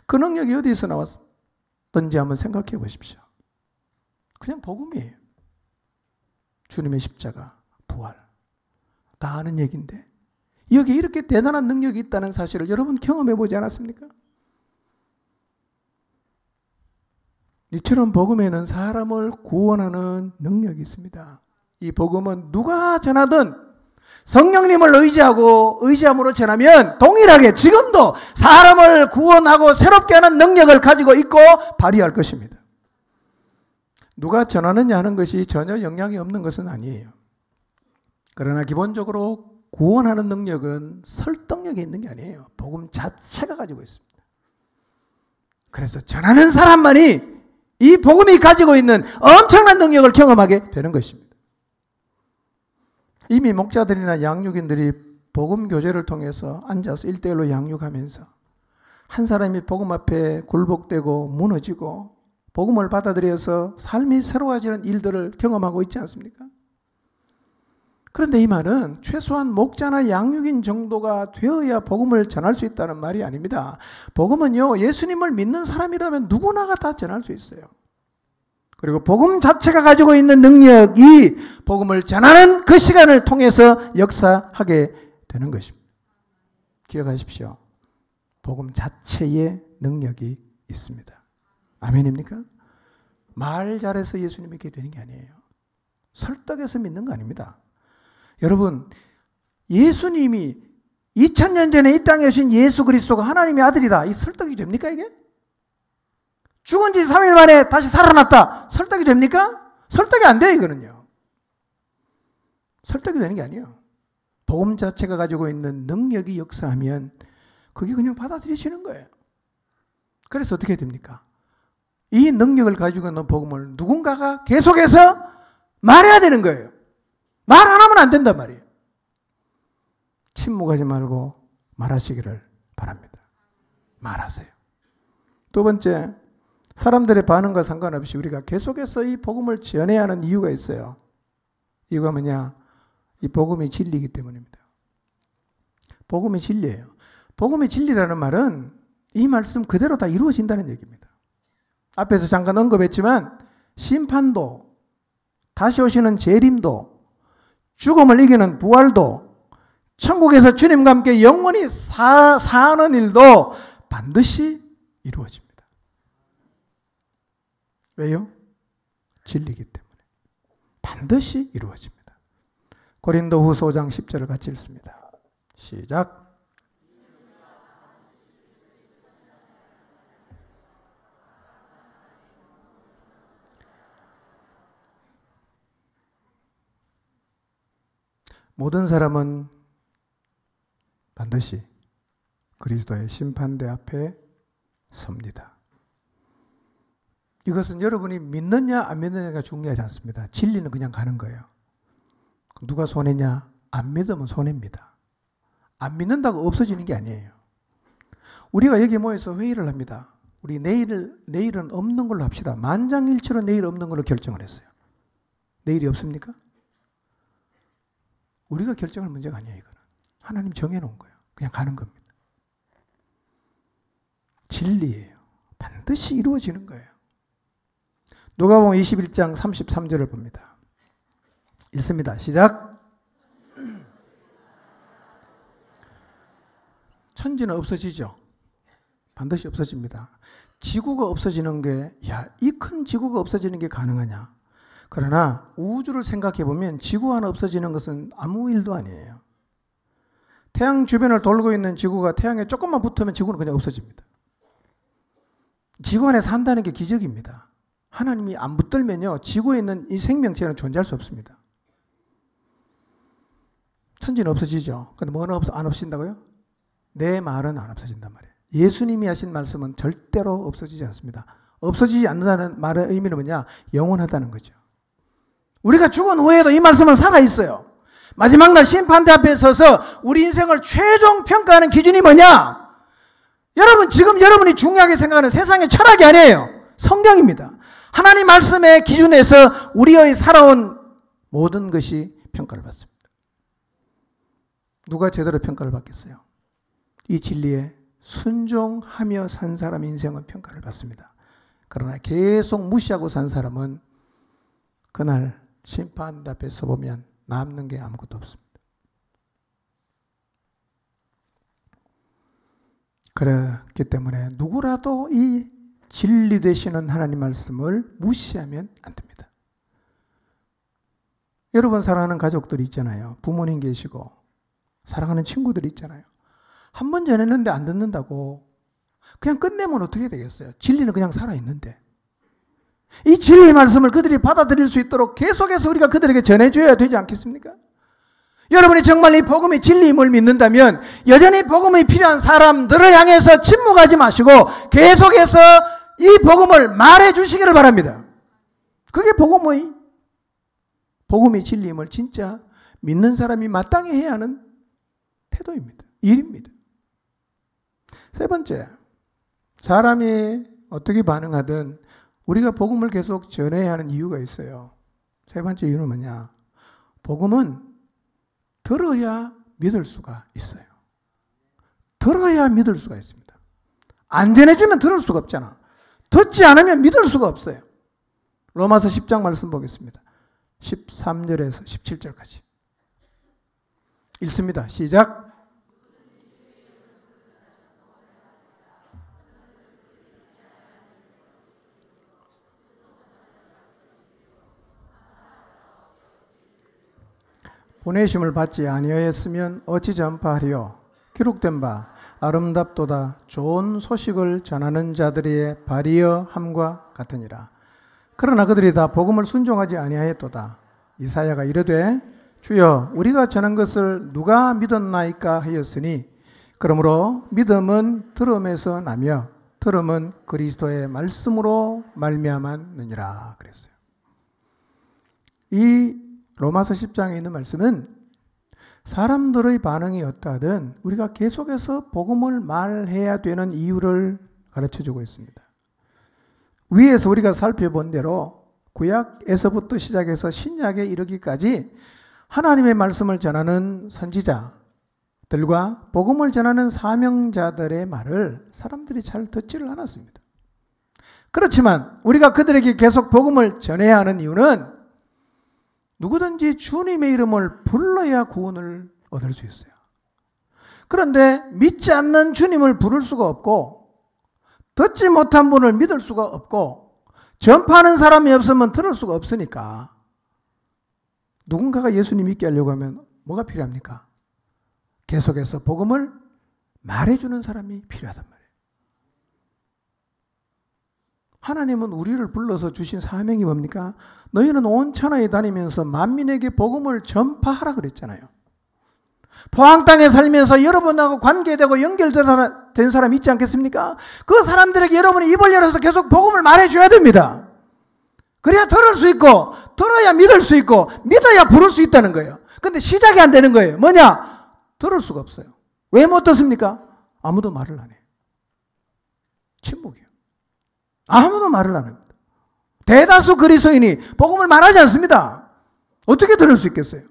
그 능력이 어디서 나왔던지 한번 생각해 보십시오. 그냥 복음이에요. 주님의 십자가, 부활. 다 아는 얘기인데 여기 이렇게 대단한 능력이 있다는 사실을 여러분 경험해 보지 않았습니까? 이처럼 복음에는 사람을 구원하는 능력이 있습니다. 이 복음은 누가 전하든 성령님을 의지함으로 전하면 동일하게 지금도 사람을 구원하고 새롭게 하는 능력을 가지고 있고 발휘할 것입니다. 누가 전하느냐 하는 것이 전혀 영향이 없는 것은 아니에요. 그러나 기본적으로 구원하는 능력은 설득력이 있는 게 아니에요. 복음 자체가 가지고 있습니다. 그래서 전하는 사람만이 이 복음이 가지고 있는 엄청난 능력을 경험하게 되는 것입니다. 이미 목자들이나 양육인들이 복음 교제를 통해서 앉아서 1대1로 양육하면서 한 사람이 복음 앞에 굴복되고 무너지고 복음을 받아들여서 삶이 새로워지는 일들을 경험하고 있지 않습니까? 그런데 이 말은 최소한 목자나 양육인 정도가 되어야 복음을 전할 수 있다는 말이 아닙니다. 복음은요, 예수님을 믿는 사람이라면 누구나가 다 전할 수 있어요. 그리고 복음 자체가 가지고 있는 능력이 복음을 전하는 그 시간을 통해서 역사하게 되는 것입니다. 기억하십시오. 복음 자체의 능력이 있습니다. 아멘입니까? 말 잘해서 예수님 믿게 되는 게 아니에요. 설득해서 믿는 거 아닙니다. 여러분, 예수님이 2000년 전에 이 땅에 오신 예수 그리스도가 하나님의 아들이다. 이 설득이 됩니까 이게? 죽은 지 3일 만에 다시 살아났다. 설득이 됩니까? 설득이 안 돼요 이거는요. 설득이 되는 게 아니에요. 복음 자체가 가지고 있는 능력이 역사하면 그게 그냥 받아들여지는 거예요. 그래서 어떻게 됩니까? 이 능력을 가지고 있는 복음을 누군가가 계속해서 말해야 되는 거예요. 말 안 하면 안 된단 말이에요. 침묵하지 말고 말하시기를 바랍니다. 말하세요. 두 번째, 사람들의 반응과 상관없이 우리가 계속해서 이 복음을 전해야 하는 이유가 있어요. 이유가 뭐냐? 이 복음이 진리이기 때문입니다. 복음이 진리예요. 복음이 진리라는 말은 이 말씀 그대로 다 이루어진다는 얘기입니다. 앞에서 잠깐 언급했지만 심판도, 다시 오시는 재림도, 죽음을 이기는 부활도, 천국에서 주님과 함께 영원히 사는 일도 반드시 이루어집니다. 왜요? 진리이기 때문에. 반드시 이루어집니다. 고린도후서 5장 10절을 같이 읽습니다. 시작. 모든 사람은 반드시 그리스도의 심판대 앞에 섭니다. 이것은 여러분이 믿느냐 안 믿느냐가 중요하지 않습니다. 진리는 그냥 가는 거예요. 누가 손해냐? 안 믿으면 손해입니다. 안 믿는다고 없어지는 게 아니에요. 우리가 여기 모여서 회의를 합니다. 우리 내일은 없는 걸로 합시다. 만장일치로 내일 없는 걸로 결정을 했어요. 내일이 없습니까? 우리가 결정할 문제가 아니에요. 이거는 하나님 정해놓은 거예요. 그냥 가는 겁니다. 진리예요. 반드시 이루어지는 거예요. 누가복음 21장 33절을 봅니다. 읽습니다. 시작. 천지는 없어지죠. 반드시 없어집니다. 지구가 없어지는 게, 이 큰 지구가 없어지는 게 가능하냐? 그러나 우주를 생각해 보면 지구 하나 없어지는 것은 아무 일도 아니에요. 태양 주변을 돌고 있는 지구가 태양에 조금만 붙으면 지구는 그냥 없어집니다. 지구 안에 산다는 게 기적입니다. 하나님이 안 붙들면요, 지구에 있는 이 생명체는 존재할 수 없습니다. 천지는 없어지죠. 근데 뭐는 안 없어진다고요? 내 말은 안 없어진단 말이에요. 예수님이 하신 말씀은 절대로 없어지지 않습니다. 없어지지 않는다는 말의 의미는 뭐냐? 영원하다는 거죠. 우리가 죽은 후에도 이 말씀은 살아있어요. 마지막 날 심판대 앞에 서서 우리 인생을 최종 평가하는 기준이 뭐냐? 여러분, 지금 여러분이 중요하게 생각하는 세상의 철학이 아니에요. 성경입니다. 하나님 말씀의 기준에서 우리의 살아온 모든 것이 평가를 받습니다. 누가 제대로 평가를 받겠어요? 이 진리에 순종하며 산 사람 인생은 평가를 받습니다. 그러나 계속 무시하고 산 사람은 그날 심판 앞에 서보면 남는 게 아무것도 없습니다. 그렇기 때문에 누구라도 이 진리 되시는 하나님 말씀을 무시하면 안 됩니다. 여러분 사랑하는 가족들이 있잖아요. 부모님 계시고 사랑하는 친구들이 있잖아요. 한 번 전했는데 안 듣는다고 그냥 끝내면 어떻게 되겠어요? 진리는 그냥 살아있는데. 이 진리의 말씀을 그들이 받아들일 수 있도록 계속해서 우리가 그들에게 전해줘야 되지 않겠습니까? 여러분이 정말 이 복음의 진리임을 믿는다면 여전히 복음이 필요한 사람들을 향해서 침묵하지 마시고 계속해서 이 복음을 말해 주시기를 바랍니다. 그게 복음의 진리임을 진짜 믿는 사람이 마땅히 해야 하는 태도입니다. 일입니다. 세 번째, 사람이 어떻게 반응하든 우리가 복음을 계속 전해야 하는 이유가 있어요. 세 번째 이유는 뭐냐? 복음은 들어야 믿을 수가 있어요. 들어야 믿을 수가 있습니다. 안 전해주면 들을 수가 없잖아. 듣지 않으면 믿을 수가 없어요. 로마서 10장 말씀 보겠습니다. 13절에서 17절까지. 읽습니다. 시작. 보내심을 받지 아니하였으면 어찌 전파하리요? 기록된 바 아름답도다 좋은 소식을 전하는 자들의 발이여 함과 같으니라. 그러나 그들이 다 복음을 순종하지 아니하였도다. 이사야가 이르되 주여 우리가 전한 것을 누가 믿었나이까 하였으니 그러므로 믿음은 들음에서 나며 들음은 그리스도의 말씀으로 말미암았느니라 그랬어요. 이 로마서 10장에 있는 말씀은 사람들의 반응이 어떠하든 우리가 계속해서 복음을 말해야 되는 이유를 가르쳐주고 있습니다. 위에서 우리가 살펴본 대로 구약에서부터 시작해서 신약에 이르기까지 하나님의 말씀을 전하는 선지자들과 복음을 전하는 사명자들의 말을 사람들이 잘 듣지를 않았습니다. 그렇지만 우리가 그들에게 계속 복음을 전해야 하는 이유는 누구든지 주님의 이름을 불러야 구원을 얻을 수 있어요. 그런데 믿지 않는 주님을 부를 수가 없고 듣지 못한 분을 믿을 수가 없고 전파하는 사람이 없으면 들을 수가 없으니까 누군가가 예수님 믿게 하려고 하면 뭐가 필요합니까? 계속해서 복음을 말해주는 사람이 필요하단 말이에요. 하나님은 우리를 불러서 주신 사명이 뭡니까? 너희는 온 천하에 다니면서 만민에게 복음을 전파하라 그랬잖아요. 포항 땅에 살면서 여러분하고 관계되고 연결된 사람 있지 않겠습니까? 그 사람들에게 여러분이 입을 열어서 계속 복음을 말해줘야 됩니다. 그래야 들을 수 있고 들어야 믿을 수 있고 믿어야 부를 수 있다는 거예요. 근데 시작이 안 되는 거예요. 뭐냐? 들을 수가 없어요. 왜 못 듣습니까? 아무도 말을 안 해요. 침묵이에요. 아무도 말을 안 합니다. 대다수 그리스도인이 복음을 말하지 않습니다. 어떻게 들을 수 있겠어요?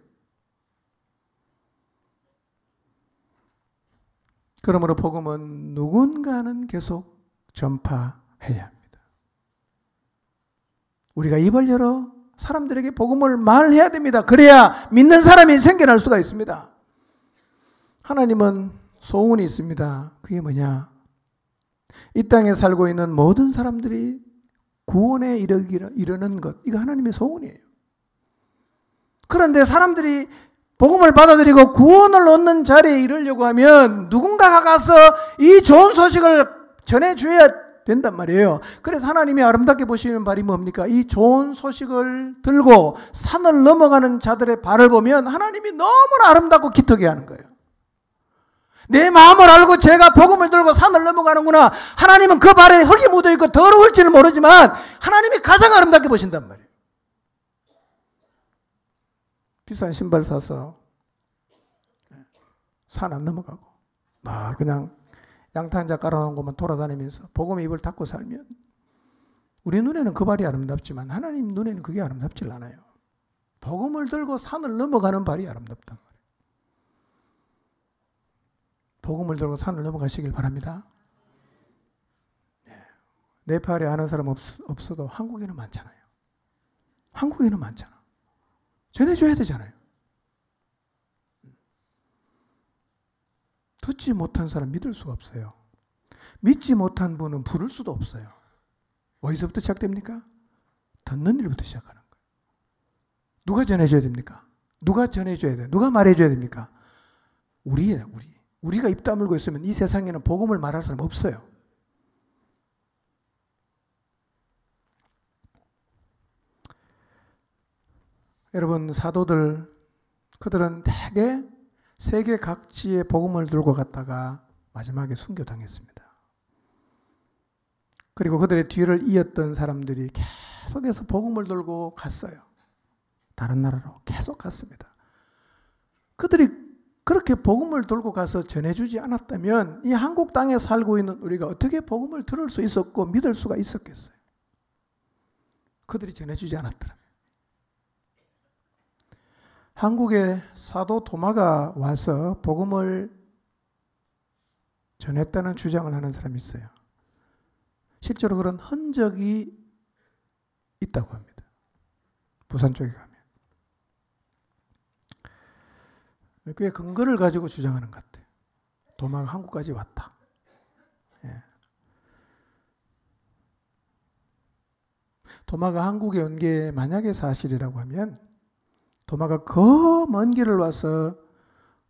그러므로 복음은 누군가는 계속 전파해야 합니다. 우리가 입을 열어 사람들에게 복음을 말해야 됩니다. 그래야 믿는 사람이 생겨날 수가 있습니다. 하나님은 소원이 있습니다. 그게 뭐냐? 이 땅에 살고 있는 모든 사람들이 구원에 이르는 것, 이거 하나님의 소원이에요. 그런데 사람들이 복음을 받아들이고 구원을 얻는 자리에 이르려고 하면 누군가가 가서 이 좋은 소식을 전해줘야 된단 말이에요. 그래서 하나님이 아름답게 보시는 발이 뭡니까? 이 좋은 소식을 들고 산을 넘어가는 자들의 발을 보면 하나님이 너무나 아름답고 기특해 하는 거예요. 내 마음을 알고 제가 복음을 들고 산을 넘어가는구나. 하나님은 그 발에 흙이 묻어있고 더러울지는 모르지만 하나님이 가장 아름답게 보신단 말이에요. 비싼 신발 사서 산 안 넘어가고 그냥 양탄자 깔아놓은 것만 돌아다니면서 복음의 입을 닫고 살면 우리 눈에는 그 발이 아름답지만 하나님 눈에는 그게 아름답지 않아요. 복음을 들고 산을 넘어가는 발이 아름답단 말이에요. 복음을 들고 산을 넘어가시길 바랍니다. 네팔에 아는 사람 없어도 한국에는 많잖아요. 한국에는 많잖아. 전해줘야 되잖아요. 듣지 못한 사람 믿을 수가 없어요. 믿지 못한 분은 부를 수도 없어요. 어디서부터 시작됩니까? 듣는 일부터 시작하는 거예요. 누가 전해줘야 됩니까? 누가 전해줘야 돼요? 누가 말해줘야 됩니까? 우리예요, 우리. 우리가 입 다물고 있으면 이 세상에는 복음을 말할 사람 없어요. 여러분, 사도들, 그들은 대개 세계 각지에 복음을 들고 갔다가 마지막에 순교당했습니다. 그리고 그들의 뒤를 이었던 사람들이 계속해서 복음을 들고 갔어요. 다른 나라로 계속 갔습니다. 그들이 그렇게 복음을 들고 가서 전해주지 않았다면 이 한국 땅에 살고 있는 우리가 어떻게 복음을 들을 수 있었고 믿을 수가 있었겠어요? 그들이 전해주지 않았더라면. 한국에 사도 도마가 와서 복음을 전했다는 주장을 하는 사람이 있어요. 실제로 그런 흔적이 있다고 합니다. 부산 쪽에 가면. 꽤 근거를 가지고 주장하는 것 같아요. 도마가 한국까지 왔다. 예. 도마가 한국에 온 게 만약에 사실이라고 하면 도마가 그 먼 길을 와서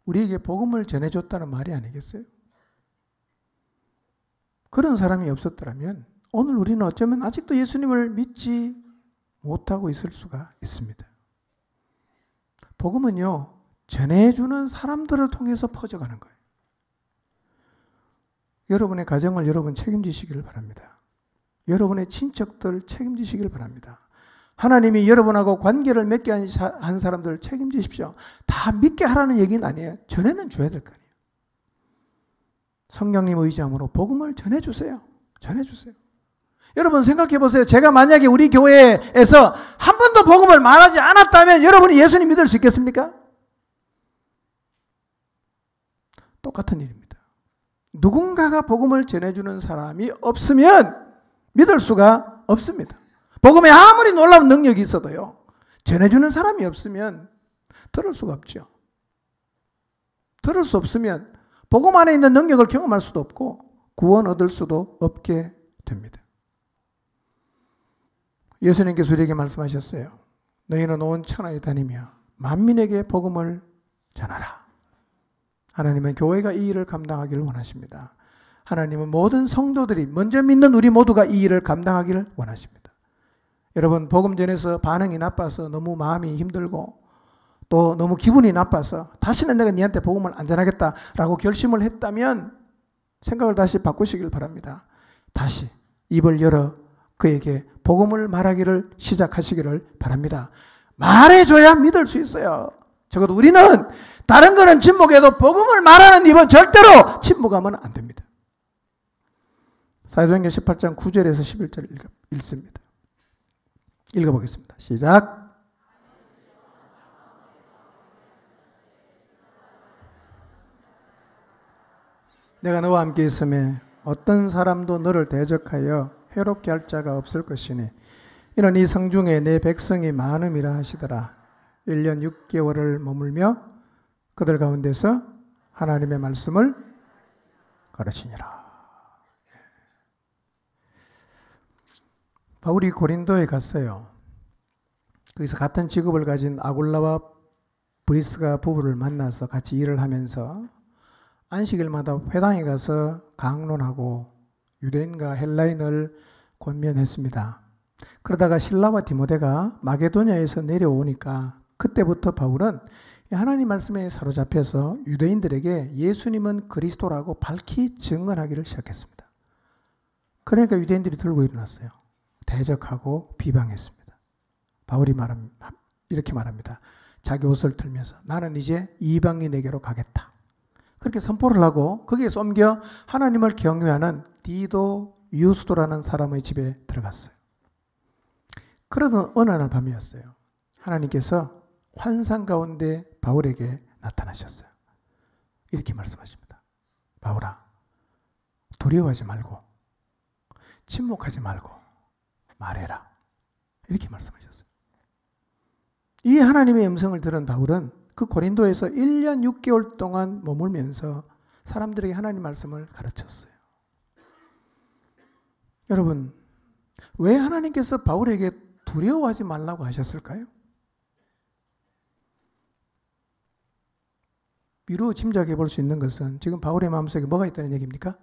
우리에게 복음을 전해줬다는 말이 아니겠어요? 그런 사람이 없었더라면 오늘 우리는 어쩌면 아직도 예수님을 믿지 못하고 있을 수가 있습니다. 복음은요, 전해주는 사람들을 통해서 퍼져가는 거예요. 여러분의 가정을 여러분 책임지시기를 바랍니다. 여러분의 친척들 책임지시기를 바랍니다. 하나님이 여러분하고 관계를 맺게 한 사람들을 책임지십시오. 다 믿게 하라는 얘기는 아니에요. 전해는 줘야 될 거 아니에요. 성령님 의지함으로 복음을 전해주세요. 전해주세요. 여러분 생각해 보세요. 제가 만약에 우리 교회에서 한 번도 복음을 말하지 않았다면 여러분이 예수님 믿을 수 있겠습니까? 똑같은 일입니다. 누군가가 복음을 전해주는 사람이 없으면 믿을 수가 없습니다. 복음에 아무리 놀라운 능력이 있어도요, 전해주는 사람이 없으면 들을 수가 없죠. 들을 수 없으면 복음 안에 있는 능력을 경험할 수도 없고 구원 얻을 수도 없게 됩니다. 예수님께서 우리에게 말씀하셨어요. 너희는 온 천하에 다니며 만민에게 복음을 전하라. 하나님은 교회가 이 일을 감당하기를 원하십니다. 하나님은 모든 성도들이 먼저 믿는 우리 모두가 이 일을 감당하기를 원하십니다. 여러분 복음 전해서 반응이 나빠서 너무 마음이 힘들고 또 너무 기분이 나빠서 다시는 내가 니한테 복음을 안 전하겠다라고 결심을 했다면 생각을 다시 바꾸시길 바랍니다. 다시 입을 열어 그에게 복음을 말하기를 시작하시기를 바랍니다. 말해줘야 믿을 수 있어요. 적어도 우리는 다른 거는 침묵해도 복음을 말하는 입은 절대로 침묵하면 안 됩니다. 사도행전 18장 9절에서 11절 읽습니다. 읽어보겠습니다. 시작. 내가 너와 함께 있음에 어떤 사람도 너를 대적하여 해롭게 할 자가 없을 것이니 이는 이 성중에 내 백성이 많음이라 하시더라. 1년 6개월을 머물며 그들 가운데서 하나님의 말씀을 가르치니라. 바울이 고린도에 갔어요. 거기서 같은 직업을 가진 아굴라와 브리스가 부부를 만나서 같이 일을 하면서 안식일마다 회당에 가서 강론하고 유대인과 헬라인을 권면했습니다. 그러다가 실라와 디모데가 마게도냐에서 내려오니까 그때부터 바울은 하나님 말씀에 사로잡혀서 유대인들에게 예수님은 그리스도라고 밝히 증언하기를 시작했습니다. 그러니까 유대인들이 들고 일어났어요. 대적하고 비방했습니다. 바울이 이렇게 말합니다. 자기 옷을 틀면서 나는 이제 이방인에게로 가겠다. 그렇게 선포를 하고 거기에서 옮겨 하나님을 경외하는 디도 유스도라는 사람의 집에 들어갔어요. 그러던 어느 날 밤이었어요. 하나님께서 환상 가운데 바울에게 나타나셨어요. 이렇게 말씀하십니다. 바울아, 두려워하지 말고 침묵하지 말고 말해라. 이렇게 말씀하셨어요. 이 하나님의 음성을 들은 바울은 그 고린도에서 1년 6개월 동안 머물면서 사람들에게 하나님 말씀을 가르쳤어요. 여러분, 왜 하나님께서 바울에게 두려워하지 말라고 하셨을까요? 미루어 짐작해 볼 수 있는 것은 지금 바울의 마음속에 뭐가 있다는 얘기입니까?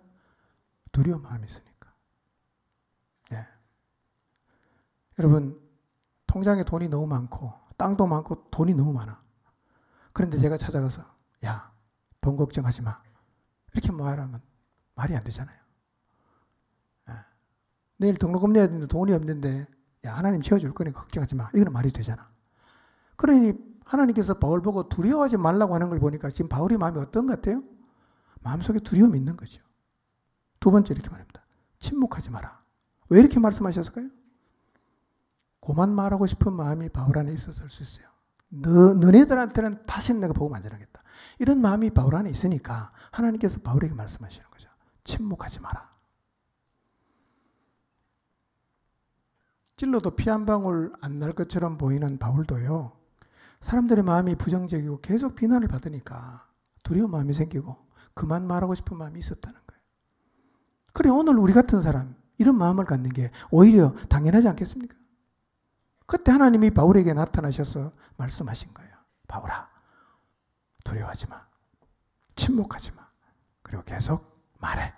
두려운 마음이 있으니까. 예. 여러분, 통장에 돈이 너무 많고 땅도 많고 돈이 너무 많아. 그런데 제가 찾아가서 야, 돈 걱정하지 마. 이렇게 말하면 말이 안 되잖아요. 예. 내일 등록금 내야 되는데 돈이 없는데 야, 하나님 채워줄 거니까 걱정하지 마. 이거는 말이 되잖아. 그러니 하나님께서 바울 보고 두려워하지 말라고 하는 걸 보니까 지금 바울의 마음이 어떤 것 같아요? 마음속에 두려움이 있는 거죠. 두 번째 이렇게 말합니다. 침묵하지 마라. 왜 이렇게 말씀하셨을까요? 그만 말하고 싶은 마음이 바울 안에 있었을 수 있어요. 너네들한테는 다시는 내가 복음 안 전하겠다. 이런 마음이 바울 안에 있으니까 하나님께서 바울에게 말씀하시는 거죠. 침묵하지 마라. 찔러도 피 한 방울 안 날 것처럼 보이는 바울도요. 사람들의 마음이 부정적이고 계속 비난을 받으니까 두려운 마음이 생기고 그만 말하고 싶은 마음이 있었다는 거예요. 그래 오늘 우리 같은 사람 이런 마음을 갖는 게 오히려 당연하지 않겠습니까? 그때 하나님이 바울에게 나타나셔서 말씀하신 거예요. 바울아, 두려워하지 마. 침묵하지 마. 그리고 계속 말해.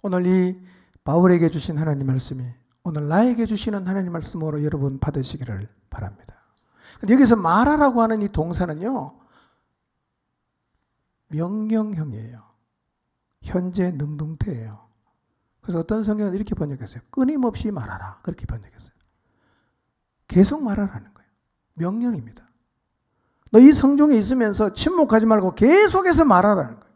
오늘 이 바울에게 주신 하나님 말씀이 오늘 나에게 주시는 하나님 말씀으로 여러분 받으시기를 바랍니다. 여기서 말하라고 하는 이 동사는요, 명령형이에요. 현재 능동태예요. 그래서 어떤 성경은 이렇게 번역했어요. 끊임없이 말하라. 그렇게 번역했어요. 계속 말하라는 거예요. 명령입니다. 너 이 성중에 있으면서 침묵하지 말고 계속해서 말하라는 거예요.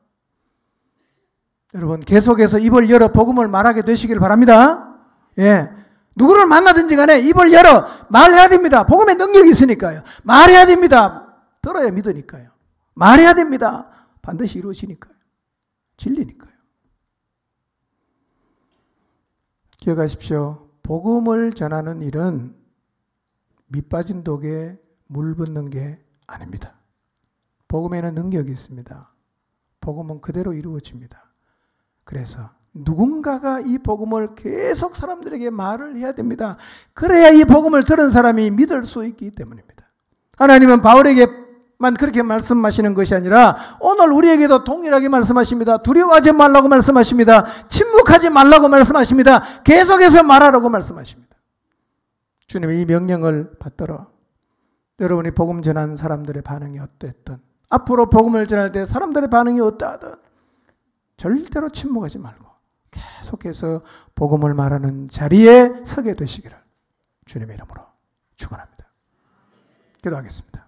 여러분, 계속해서 입을 열어 복음을 말하게 되시길 바랍니다. 예. 누구를 만나든지 간에 입을 열어 말해야 됩니다. 복음의 능력이 있으니까요. 말해야 됩니다. 들어야 믿으니까요. 말해야 됩니다. 반드시 이루어지니까요. 진리니까요. 기억하십시오. 복음을 전하는 일은 밑빠진 독에 물 붓는 게 아닙니다. 복음에는 능력이 있습니다. 복음은 그대로 이루어집니다. 그래서 누군가가 이 복음을 계속 사람들에게 말을 해야 됩니다. 그래야 이 복음을 들은 사람이 믿을 수 있기 때문입니다. 하나님은 바울에게만 그렇게 말씀하시는 것이 아니라 오늘 우리에게도 동일하게 말씀하십니다. 두려워하지 말라고 말씀하십니다. 침묵하지 말라고 말씀하십니다. 계속해서 말하라고 말씀하십니다. 주님의 이 명령을 받들어 여러분이 복음 전한 사람들의 반응이 어땠든 앞으로 복음을 전할 때 사람들의 반응이 어떠하든 절대로 침묵하지 말고 계속해서 복음을 말하는 자리에 서게 되시기를 주님의 이름으로 축원합니다. 기도하겠습니다.